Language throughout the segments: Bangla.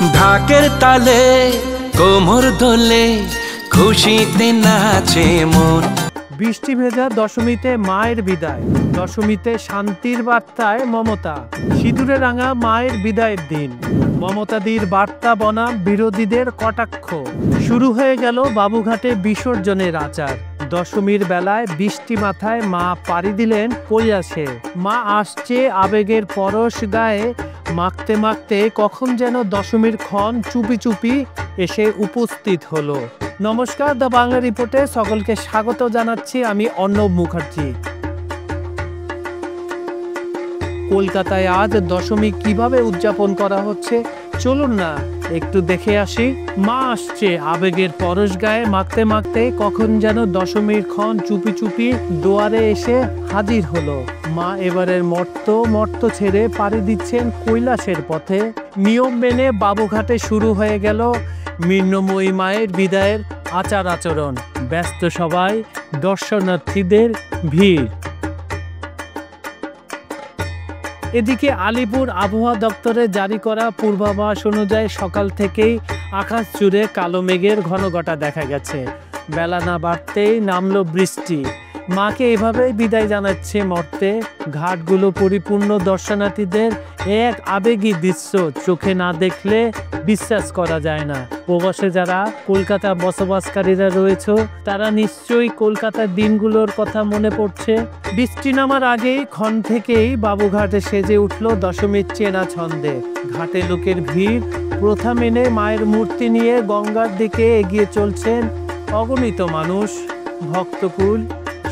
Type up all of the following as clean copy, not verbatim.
ঢাকের তালে কোমর দোলে খুশিতে নাচে মন। বৃষ্টি ভেজা দশমীতে মায়ের বিদায়, দশমীতে শান্তির বার্তায় মমতা। সিঁদুরে রাঙা মায়ের বিদায়ের দিন, মমতাদির বার্তা বনাম বিরোধীদের কটাক্ষ। শুরু হয়ে গেল বাবুঘাটে বিসর্জনের আচার। দশমীর বেলায় বৃষ্টি মাথায় মা পাড়ি দিলেন কৈলাসে। মা আসছে আবেগের পরশ গায়ে মাখতে মাখতে কখন যেন দশমীর ক্ষণ চুপি চুপি এসে উপস্থিত হলো। নমস্কার, দ্য বাংলা রিপোর্টে সকলকে স্বাগত জানাচ্ছি। আমি অর্ণব মুখার্জি। কলকাতায় আজ দশমী কিভাবে উদযাপন করা হচ্ছে চলুন না একটু দেখে আসি। মা আসছে আবেগের পরশ গায়ে মাখতে মাখতে কখন যেন দশমীর ক্ষণ চুপি চুপি দুয়ারে এসে হাজির হলো। মা এবারের মর্ত ছেড়ে পাড়ি দিচ্ছেন কৈলাসের পথে। নিয়ম মেনে বাবুঘাটে শুরু হয়ে গেল মৃন্ময়ী মায়ের বিদায়ের আচার আচরণ। ব্যস্ত সবাই, দর্শনার্থীদের ভিড়। এদিকে আলিপুর আবহাওয়া দপ্তরে জারি করা পূর্বাভাস অনুযায়ী সকাল থেকেই আকাশ জুড়ে কালো মেঘের ঘনঘটা দেখা গেছে। বেলা না বাড়তেই নামলো বৃষ্টি। মাকে এভাবেই বিদায় জানাচ্ছে মর্তে। ঘাটগুলো পরিপূর্ণ দর্শনার্থীদের এক আবেগী দৃশ্য, চোখে না দেখলে বিশ্বাস করা যায় না। প্রবাসে যারা কলকাতা বসবাসকারীরা রয়েছে তারা নিশ্চয়ই কলকাতার দিনগুলোর কথা মনে পড়ছে। বৃষ্টি নামার আগেই ক্ষণ থেকেই বাবুঘাটে সেজে উঠল দশমীর চেনা ছন্দে। ঘাটে লোকের ভিড়। প্রথা মেনে মায়ের মূর্তি নিয়ে গঙ্গার দিকে এগিয়ে চলছেন অগণিত মানুষ, ভক্তকুল।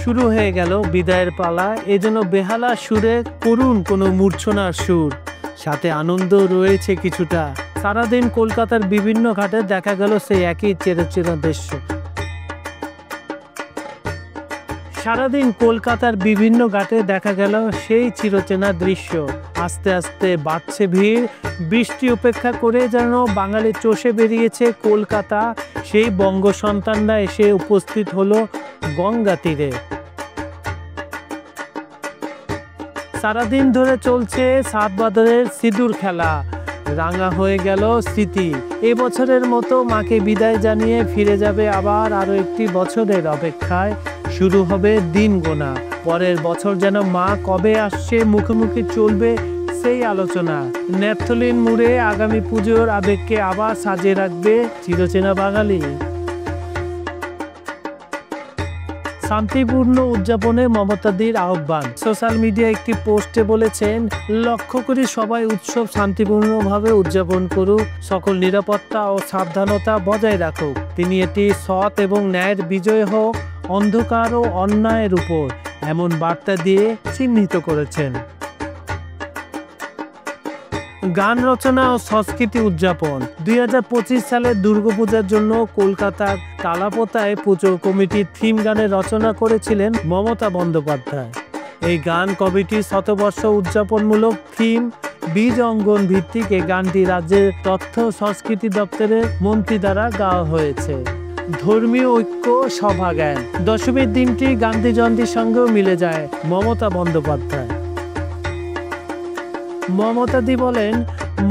শুরু হয়ে গেল বিদায়ের পালা। এজন্য বেহালা সুরে করুণ কোনো মূর্ছনার সুর, সাথে আনন্দ রয়েছে কিছুটা। সারাদিন কলকাতার বিভিন্ন ঘাটে দেখা গেল সেই একই চেনা দৃশ্য। সারাদিন কলকাতার বিভিন্ন ঘাটে দেখা গেল সেই চিরচেনা দৃশ্য। আস্তে আস্তে বাড়ছে ভিড়। বৃষ্টি উপেক্ষা করে যেন বাঙালি চষে বেরিয়েছে কলকাতা। সেই বঙ্গ সন্তানরা এসে উপস্থিত হলো গঙ্গা তীরে। সারাদিন ধরে চলছে সাত বাদরের সিঁদুর খেলা। রাঙা হয়ে গেল স্মৃতি। এবছরের মতো মাকে বিদায় জানিয়ে ফিরে যাবে আবার আরো একটি বছরের অপেক্ষায়। শুরু হবে দিন গোনা। পরের বছর যেন মা কবে আসছে মুখে মুখে চলবে সেই আলোচনা। ন্যাপথলিন মুড়ে আগামী পুজোর আবেগকে আবার সাজিয়ে রাখবে চিরচেনা বাঙালি। শান্তিপূর্ণ উদযাপনে মমতাদির আহ্বান। সোশ্যাল মিডিয়া একটি পোস্টে বলেছেন, লক্ষ্য করি সবাই উৎসব শান্তিপূর্ণভাবে উদযাপন করুক, সকল নিরাপত্তা ও সাবধানতা বজায় রাখুক। তিনি এটি সৎ এবং ন্যায়ের বিজয় হোক অন্ধকার ও অন্যায়ের উপর, এমন বার্তা দিয়ে চিহ্নিত করেছেন। গান রচনা ও সংস্কৃতি উদযাপন। 2025 সালে দুর্গাপূজার জন্য কলকাতার তালাপোতায় পুজো কমিটির থিম গানের রচনা করেছিলেন মমতা বন্দ্যোপাধ্যায়। এই গান কমিটির শতবর্ষ উদযাপনমূলক থিম বীজ অঙ্গন ভিত্তিক এই গানটি রাজ্যের তথ্য সংস্কৃতি দপ্তরের মন্ত্রী দ্বারা গাওয়া হয়েছে। ধর্মীয় ঐক্য সভা জ্ঞান। দশমীর দিনটি গান্ধী জয়ন্তীর সঙ্গেও মিলে যায় মমতা বন্দ্যোপাধ্যায়। মমতাদি বলেন,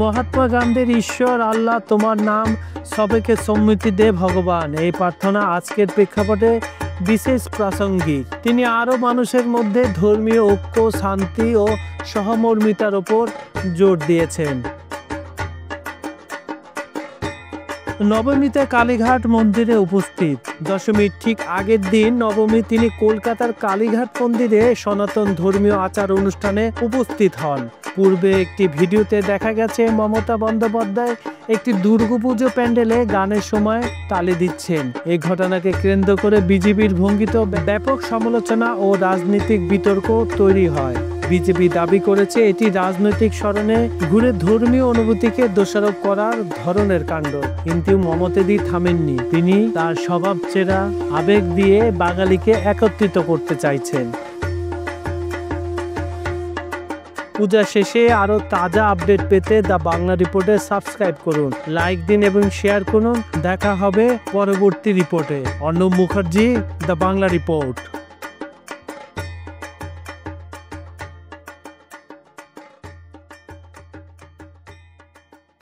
মহাত্মা গান্ধীর ঈশ্বর আল্লাহ তোমার নাম সবাইকে সম্মতি দে ভগবান, এই প্রার্থনা আজকের প্রেক্ষাপটে বিশেষ প্রাসঙ্গিক। তিনি আরও মানুষের মধ্যে ধর্মীয় ঐক্য, শান্তি ও সহমর্মিতার ওপর জোর দিয়েছেন। নবমীতে কালীঘাট মন্দিরে উপস্থিত। দশমীর ঠিক আগের দিন নবমী তিনি কলকাতার কালীঘাট মন্দিরে সনাতন ধর্মীয় আচার অনুষ্ঠানে উপস্থিত হন। পূর্বে একটি ভিডিওতে দেখা গেছে মমতা বন্দ্যোপাধ্যায় একটি দুর্গাপুজো প্যান্ডেলে গানের সময় তালি দিচ্ছেন। এই ঘটনাকে কেন্দ্র করে বিজেপির ভঙ্গিতে ব্যাপক সমালোচনা ও রাজনৈতিক বিতর্ক তৈরি হয়। বিজেপি দাবি করেছে এটি রাজনৈতিক স্মরণে ঘুরে ধর্মীয় অনুভূতিকে দোষারোপ করার ধরনের কাণ্ড। কিন্তু মমতাদি থামেননি। তিনি তার স্বভাব চেরা আবেগ দিয়ে বাঙালিকে একত্রিত করতে চাইছেন। পূজা শেষে আরো তাজা আপডেট পেতে দ্য বাংলা রিপোর্টে সাবস্ক্রাইব করুন, লাইক দিন এবং শেয়ার করুন। দেখা হবে পরবর্তী রিপোর্টে। Arnab Mukherjee, the Bangla report.